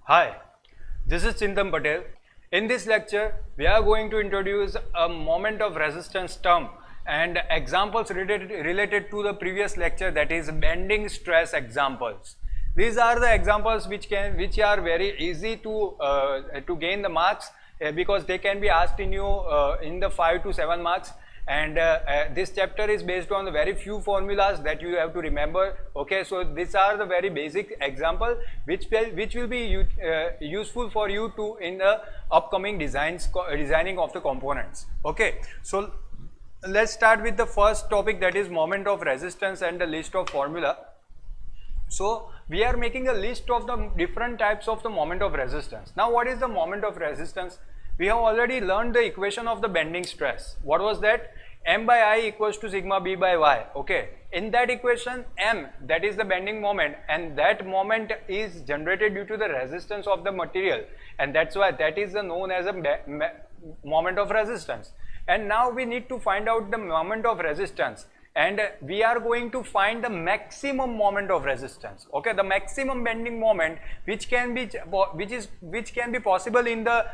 Hi, this is Chintan Patel. In this lecture, we are going to introduce a moment of resistance term and examples related to the previous lecture, that is bending stress examples. These are the examples which are very easy to gain the marks because they can be asked in in the 5 to 7 marks. And this chapter is based on the very few formulas that you have to remember. Okay, so these are the very basic example which will be useful for you to in the upcoming designing of the components. Okay, so let's start with the first topic, that is moment of resistance and the list of formula. So we are making a list of the different types of the moment of resistance. Now what is the moment of resistance? We have already learned the equation of the bending stress. What was that? M by I equals to sigma B by Y. Okay. In that equation, M, that is the bending moment, and that moment is generated due to the resistance of the material, and that's why that is known as a moment of resistance. And now we need to find out the moment of resistance, and we are going to find the maximum moment of resistance. Okay, the maximum bending moment which can be possible in the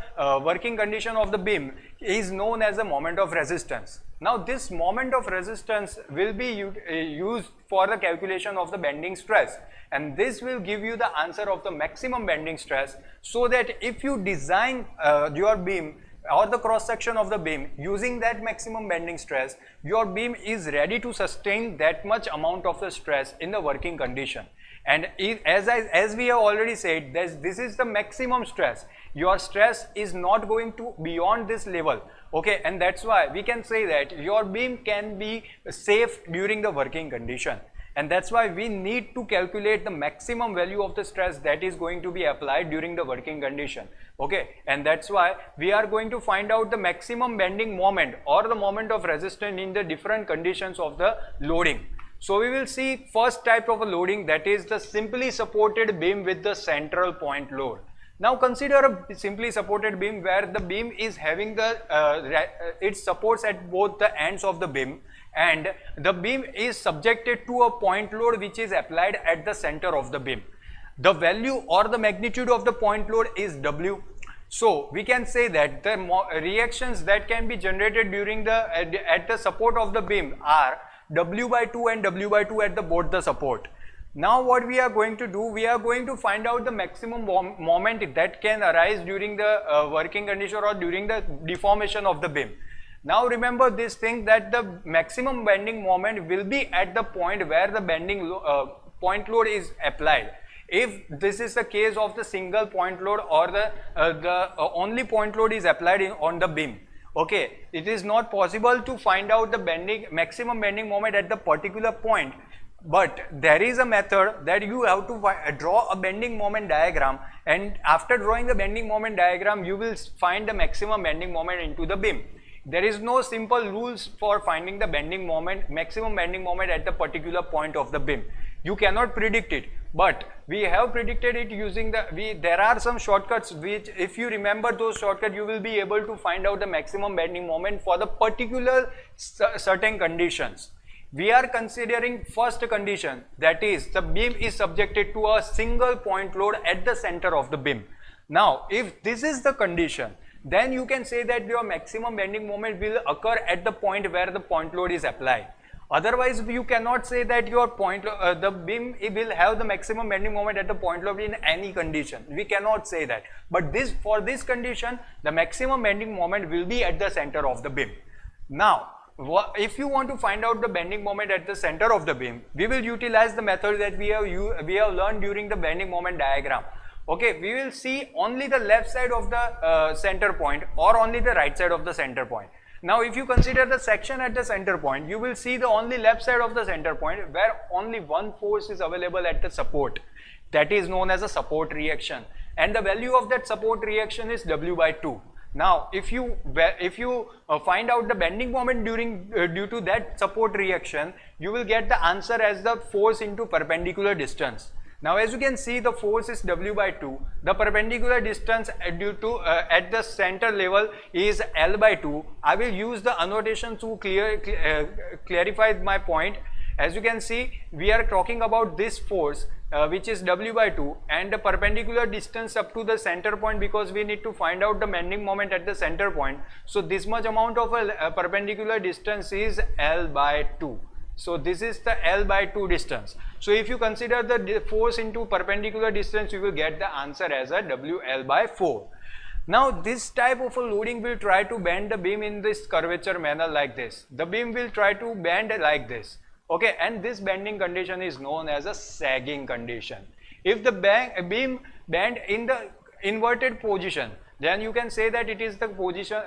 working condition of the beam is known as the moment of resistance. Now this moment of resistance will be used for the calculation of the bending stress, and this will give you the answer of the maximum bending stress, so that if you design your beam or the cross section of the beam using that maximum bending stress, your beam is ready to sustain that much amount of the stress in the working condition. And as we have already said, this is the maximum stress. Your stress is not going to beyond this level. Okay, and that's why we can say that your beam can be safe during the working condition. And that's why we need to calculate the maximum value of the stress that is going to be applied during the working condition. Okay, and that's why we are going to find out the maximum bending moment or the moment of resistance in the different conditions of the loading. So we will see first type of a loading, that is the simply supported beam with the central point load. Now consider a simply supported beam where the beam is having its supports at both the ends of the beam, and the beam is subjected to a point load which is applied at the center of the beam. The value or the magnitude of the point load is W. So we can say that the reactions that can be generated during at the support of the beam are W by 2 and W by 2 at both the support. Now what we are going to do, we are going to find out the maximum moment that can arise during the working condition or during the deformation of the beam. Now remember this thing, that the maximum bending moment will be at the point where the bending point load is applied. If this is the case of the single point load or the only point load is applied on the beam. Okay, it is not possible to find out the maximum bending moment at the particular point. But there is a method that you have to draw a bending moment diagram, and after drawing the bending moment diagram, you will find the maximum bending moment into the beam. There is no simple rules for finding the maximum bending moment at the particular point of the beam. You cannot predict it, but we have predicted it using there are some shortcuts which, if you remember those shortcuts, you will be able to find out the maximum bending moment for the particular certain conditions. We are considering first condition, that is the beam is subjected to a single point load at the center of the beam. Now if this is the condition, then you can say that your maximum bending moment will occur at the point where the point load is applied. Otherwise you cannot say that your the beam will have the maximum bending moment at the point load in any condition. We cannot say that, but for this condition the maximum bending moment will be at the center of the beam. Now if you want to find out the bending moment at the center of the beam, we will utilize the method that we have learned during the bending moment diagram. Okay, we will see only the left side of the center point or only the right side of the center point. Now if you consider the section at the center point, you will see the only left side of the center point where only one force is available at the support. That is known as a support reaction, and the value of that support reaction is W by 2. Now if you find out the bending moment due to that support reaction, you will get the answer as the force into perpendicular distance. Now as you can see, the force is W by 2. The perpendicular distance due to at the center level is L by 2. I will use the annotation to clarify my point. As you can see, we are talking about this force which is W by 2 and the perpendicular distance up to the center point, because we need to find out the bending moment at the center point. So this much amount of a perpendicular distance is L by 2. So this is the L by 2 distance. So if you consider the force into perpendicular distance, you will get the answer as a WL by 4. Now this type of a loading will try to bend the beam in this curvature manner like this. The beam will try to bend like this. Okay, and this bending condition is known as a sagging condition. If the beam bend in the inverted position, then you can say that it is the position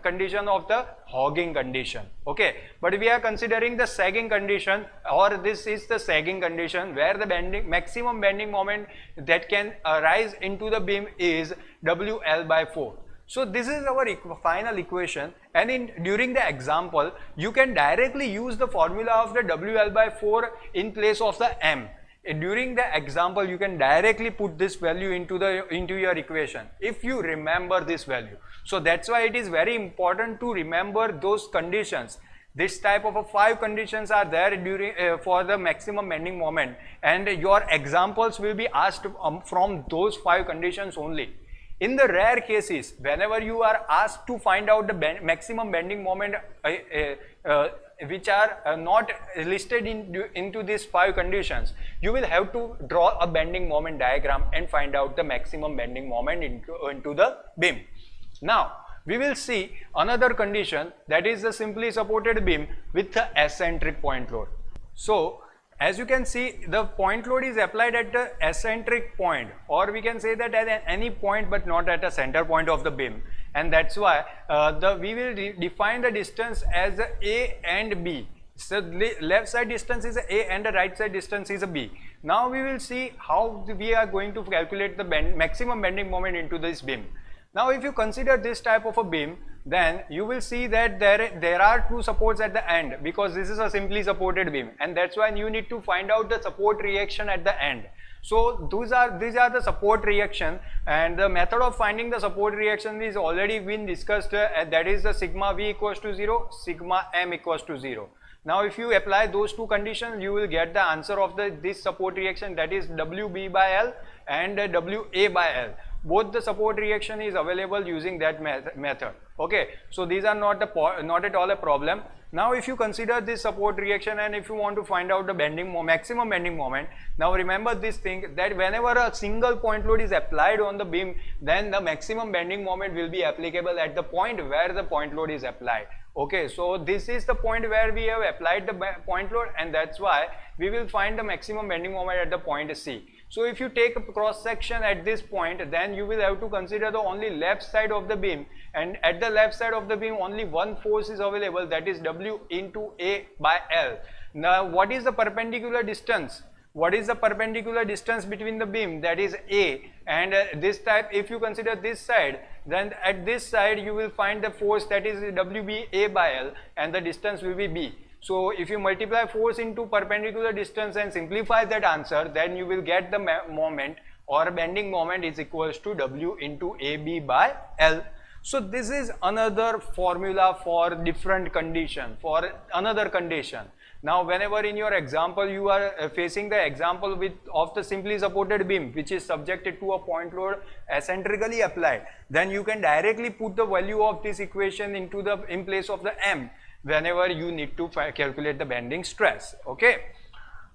condition of the hogging condition. Okay, but we are considering the sagging condition, or this is the sagging condition where the maximum bending moment that can arise into the beam is WL by 4. So this is our final equation, and during the example you can directly use the formula of the WL by 4 in place of the M. During the example you can directly put this value into your equation if you remember this value. So that's why it is very important to remember those conditions. This type of 5 conditions are there during for the maximum bending moment, and your examples will be asked from those 5 conditions only. In the rare cases, whenever you are asked to find out the maximum bending moment which are not listed into these 5 conditions, you will have to draw a bending moment diagram and find out the maximum bending moment into the beam. Now we will see another condition, that is the simply supported beam with the eccentric point load. So as you can see, the point load is applied at the eccentric point, or we can say that at any point but not at the center point of the beam, and that's why we will define the distance as A and B. So the left side distance is A and the right side distance is B. Now we will see how we are going to calculate the maximum bending moment into this beam. Now if you consider this type of a beam, then you will see that there are 2 supports at the end, because this is a simply supported beam, and that's why you need to find out the support reaction at the end. So these are the support reaction, and the method of finding the support reaction is already been discussed, that is the sigma V equals to 0, sigma M equals to 0. Now if you apply those 2 conditions, you will get the answer of this support reaction, that is WB by L and WA by L. Both the support reaction is available using that method. Okay, so these are not at all a problem. Now if you consider this support reaction, and if you want to find out the maximum bending moment, now remember this thing, that whenever a single point load is applied on the beam, then the maximum bending moment will be applicable at the point where the point load is applied. Okay, so this is the point where we have applied the point load, and that's why we will find the maximum bending moment at the point C. So if you take a cross section at this point, then you will have to consider the only left side of the beam, and at the left side of the beam only one force is available, that is W into A by L. Now what is the perpendicular distance? What is the perpendicular distance between the beam? That is A, and this type, if you consider this side, then at this side you will find the force, that is WB A by L, and the distance will be B. So if you multiply force into perpendicular distance and simplify that answer, then you will get the moment or bending moment is equals to W into AB by L. So this is another formula for different condition, for another condition. Now whenever in your example you are facing the example of the simply supported beam which is subjected to a point load eccentrically applied, then you can directly put the value of this equation in place of the M whenever you need to calculate the bending stress. Okay.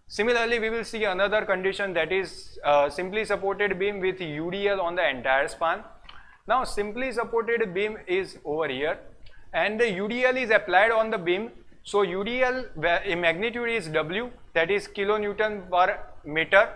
Similarly, we will see another condition, that is simply supported beam with UDL on the entire span. Now simply supported beam is over here, and the UDL is applied on the beam. So UDL in magnitude is W, that is kilonewton per meter.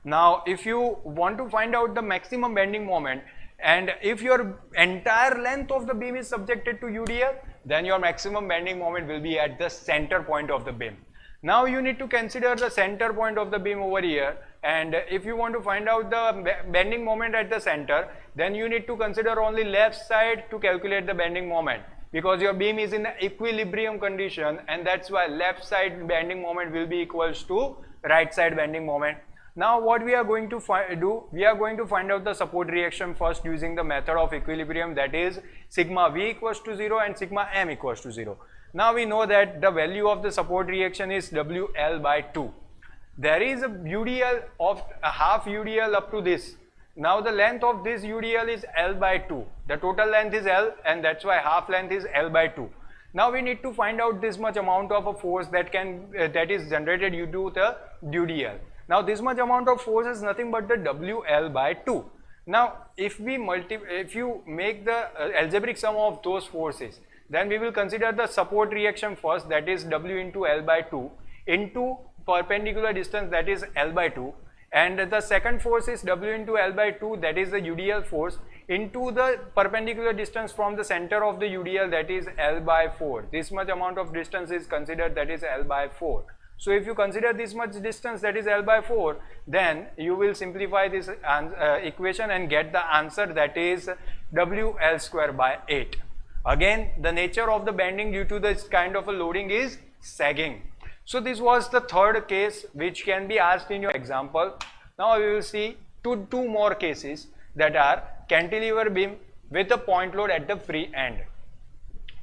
Now if you want to find out the maximum bending moment, and if your entire length of the beam is subjected to UDL, then your maximum bending moment will be at the center point of the beam. Now you need to consider the center point of the beam over here, and if you want to find out the bending moment at the center, then you need to consider only left side to calculate the bending moment, because your beam is in the equilibrium condition, and that's why left side bending moment will be equals to right side bending moment. Now what we are going to do, we are going to find out the support reaction first using the method of equilibrium, that is sigma V equals to 0 and sigma M equals to 0. Now we know that the value of the support reaction is WL by 2. There is a UDL of a half UDL up to this. Now the length of this UDL is L by 2. The total length is L, and that's why half length is L by 2. Now we need to find out this much amount of a force that is generated due to the UDL. Now this much amount of force is nothing but the WL by 2. Now if you make the algebraic sum of those forces, then we will consider the support reaction first, that is W into L by 2 into perpendicular distance, that is L by 2, and the second force is W into L by 2, that is the UDL force, into the perpendicular distance from the center of the UDL, that is L by 4. This much amount of distance is considered, that is L by 4. So if you consider this much distance, that is L by 4, then you will simplify this equation and get the answer, that is WL square by 8. Again, the nature of the bending due to this kind of a loading is sagging. So this was the third case which can be asked in your example. Now we will see two more cases, that are cantilever beam with a point load at the free end.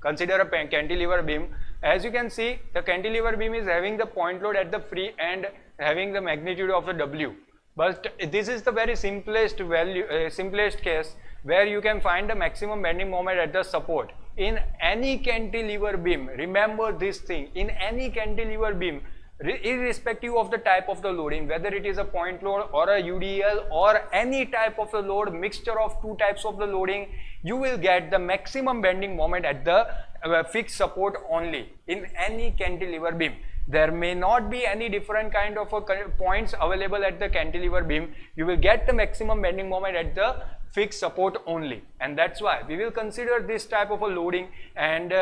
Consider a cantilever beam. As you can see, the cantilever beam is having the point load at the free end, having the magnitude of the W. But this is the very simplest case where you can find the maximum bending moment at the support. In any cantilever beam, remember this thing, in any cantilever beam, irrespective of the type of the loading, whether it is a point load or a UDL or any type of the load, mixture of two types of the loading, you will get the maximum bending moment at the fixed support only in any cantilever beam. There may not be any different kind of points available at the cantilever beam. You will get the maximum bending moment at the fixed support only, and that's why we will consider this type of a loading and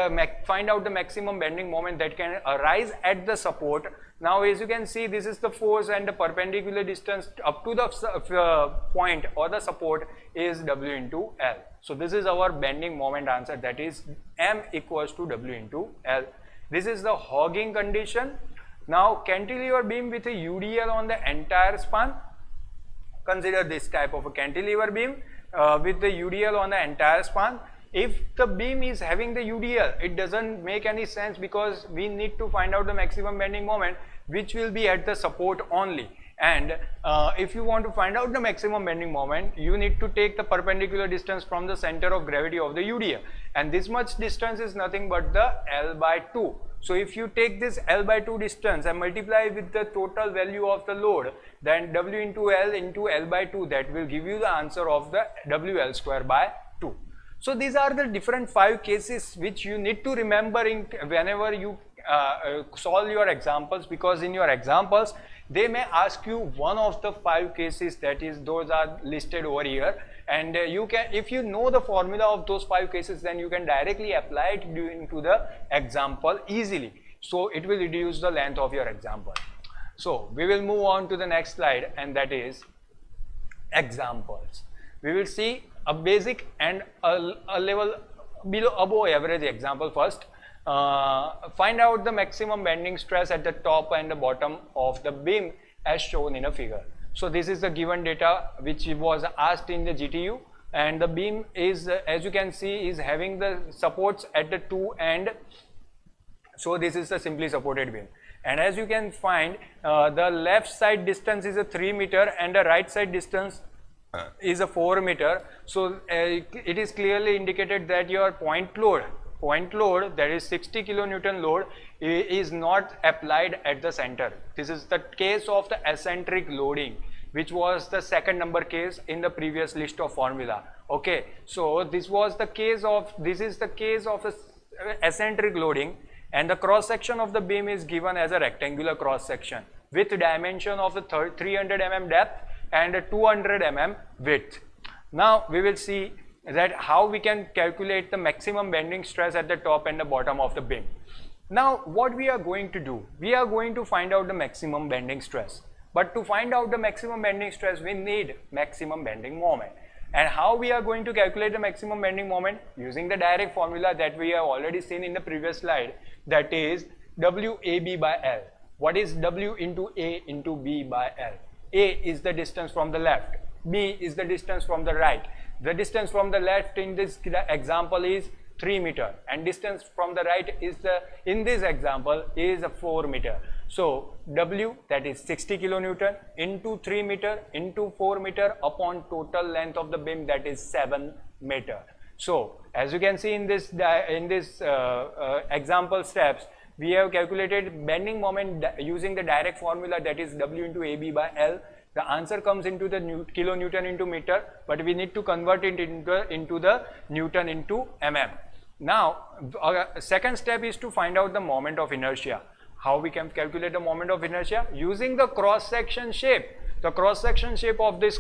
find out the maximum bending moment that can arise at the support. Now as you can see, this is the force, and the perpendicular distance up to the point or the support is W into L. So this is our bending moment answer, that is M equals to W into L. This is the hogging condition. Now cantilever beam with a UDL on the entire span. Consider this type of a cantilever beam with the UDL on the entire span. If the beam is having the UDL, it doesn't make any sense, because we need to find out the maximum bending moment, which will be at the support only. And if you want to find out the maximum bending moment, you need to take the perpendicular distance from the center of gravity of the UDL, and this much distance is nothing but the L by 2. So if you take this L by 2 distance and multiply with the total value of the load, then W into L by 2, that will give you the answer of the WL square by 2. So these are the different 5 cases which you need to remember whenever you solve your examples, because in your examples they may ask you one of the 5 cases, that is those are listed over here, and you can, if you know the formula of those 5 cases, then you can directly apply it into the example easily. So it will reduce the length of your example. So we will move on to the next slide, and that is examples. We will see a basic and a level above average example first. Find out the maximum bending stress at the top and the bottom of the beam as shown in a figure. So this is the given data which was asked in the GTU, and the beam is, as you can see, is having the supports at the 2 end. So this is the simply supported beam, and as you can find, the left side distance is a 3 meter and the right side distance is a 4 meter. So it is clearly indicated that your point load, that is 60 kilonewton load, is not applied at the center. This is the case of the eccentric loading, which was the second number case in the previous list of formula. Okay, so this is the case of a eccentric loading, and the cross section of the beam is given as a rectangular cross section with dimension of the 300 mm depth and 200 mm width. Now we will see that how we can calculate the maximum bending stress at the top and the bottom of the beam. Now what we are going to do, we are going to find out the maximum bending stress, but to find out the maximum bending stress we need maximum bending moment. And how we are going to calculate the maximum bending moment? Using the direct formula that we have already seen in the previous slide, that is WAB by L. What is W into A into B by L? A is the distance from the left, B is the distance from the right. The distance from the left in this example is 3 meter, and distance from the right is in this example is 4 meter. So W, that is 60 kilonewton into 3 meter into 4 meter upon total length of the beam, that is 7 meter. So as you can see in this example steps, we have calculated bending moment using the direct formula, that is W into AB by L. The answer comes into the kilonewton into meter, but we need to convert it into the Newton into mm. Now, second step is to find out the moment of inertia. How we can calculate the moment of inertia? Using the cross-section shape. The cross-section shape of this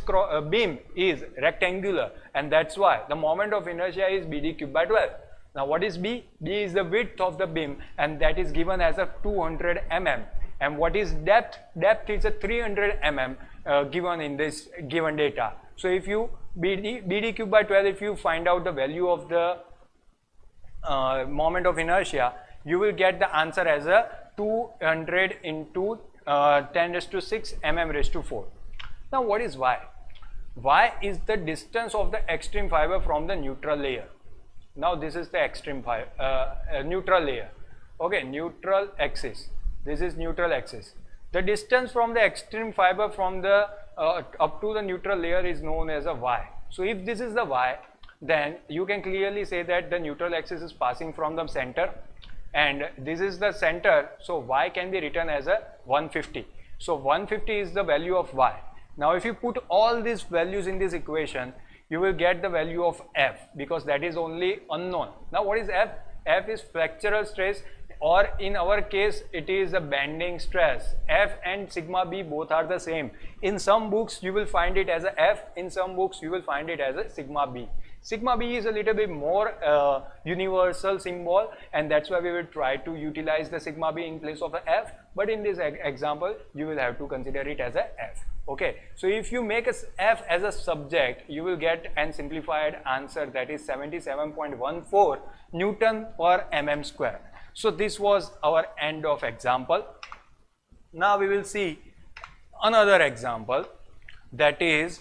beam is rectangular, and that's why the moment of inertia is BD cube by 12. Now what is B? B is the width of the beam, and that is given as a 200 mm. And what is depth? Depth is a 300 mm given in this given data. So if you BD cube by 12, if you find out the value of the moment of inertia, you will get the answer as a 200 into 10 raised to 6 mm raised to 4. Now what is Y? Y is the distance of the extreme fiber from the neutral layer. Now this is the extreme neutral layer. Okay, neutral axis. This is neutral axis. The distance from the extreme fiber from the up to the neutral layer is known as a Y. So if this is the Y, then you can clearly say that the neutral axis is passing from the center, and this is the center, so Y can be written as a 150. So 150 is the value of Y. Now if you put all these values in this equation, you will get the value of F, because that is only unknown. Now what is F? F is flexural stress, or in our case it is a bending stress. F and sigma B both are the same. In some books you will find it as a F, in some books you will find it as a sigma B. Sigma B is a little bit more universal symbol, and that's why we will try to utilize the sigma B in place of a F, but in this example you will have to consider it as a F. Okay, so if you make a F as a subject, you will get an simplified answer, that is 77.14 Newton per mm square. So this was our end of example. Now we will see another example, that is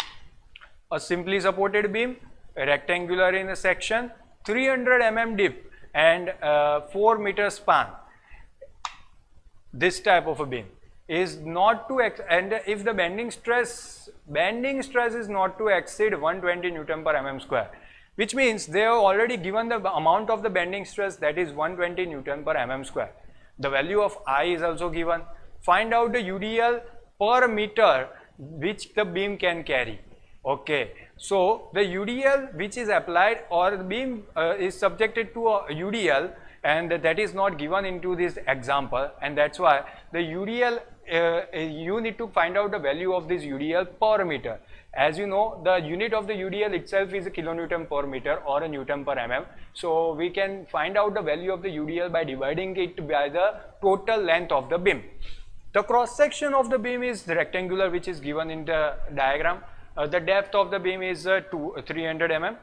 a simply supported beam, rectangular in a section, 300 mm dip and 4 meter span. This type of a beam is not to and if the bending stress is not to exceed 120 Newton per mm square, which means they have already given the amount of the bending stress, that is 120 Newton per mm square. The value of I is also given. Find out the UDL per meter which the beam can carry. Okay, so the UDL which is applied, or the beam is subjected to a UDL, and that is not given into this example, and that's why the UDL you need to find out the value of this UDL per meter. As you know, the unit of the UDL itself is a kilonewton per meter or a Newton per mm. So we can find out the value of the UDL by dividing it by the total length of the beam. The cross section of the beam is rectangular, which is given in the diagram. The depth of the beam is 300 mm.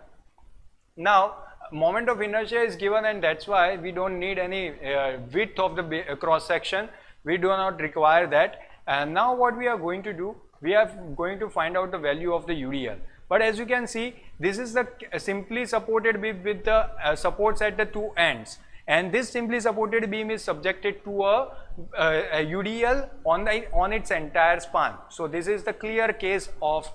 Now moment of inertia is given, and that's why we don't need any width of the cross section. We do not require that. And now what we are going to do, we are going to find out the value of the UDL. But as you can see, this is the simply supported beam with the supports at the two ends, and this simply supported beam is subjected to a UDL on its entire span. So this is the clear case of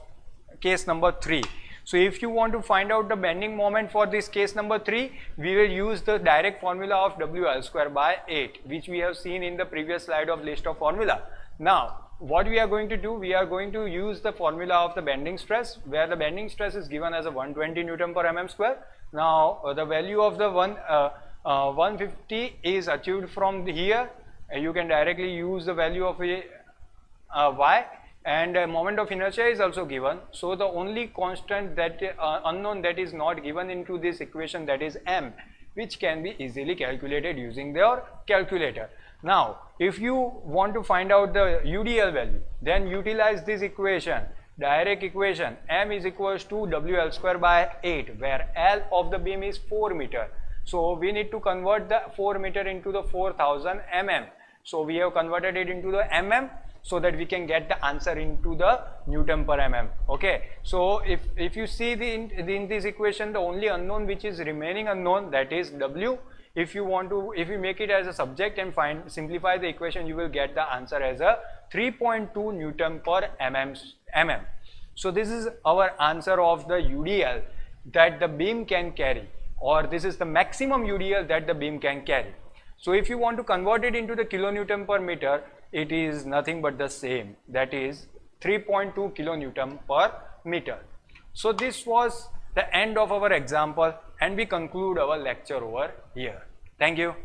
case number 3. So if you want to find out the bending moment for this case number 3, we will use the direct formula of WL square by 8, which we have seen in the previous slide of list of formula. Now what we are going to do, we are going to use the formula of the bending stress, where the bending stress is given as a 120 Newton per mm square. Now the value of the 150 is achieved from here. You can directly use the value of Y, and moment of inertia is also given. So the only constant that unknown that is not given into this equation, that is m, which can be easily calculated using your calculator. Now if you want to find out the UDL value, then utilize this equation, direct equation, m is equals to WL square by 8, where L of the beam is 4 meter. So we need to convert the 4 meter into the 4000 mm. So we have converted it into the mm, so that we can get the answer into the Newton per mm. Okay, so if you see in this equation, the only unknown which is remaining unknown, that is W. If you make it as a subject and simplify the equation, you will get the answer as a 3.2 Newton per mm. So this is our answer of the UDL that the beam can carry, or this is the maximum UDL that the beam can carry. So if you want to convert it into the kilonewton per meter, it is nothing but the same, that is 3.2 kilonewton per meter. So this was the end of our example, and we conclude our lecture over here. Thank you.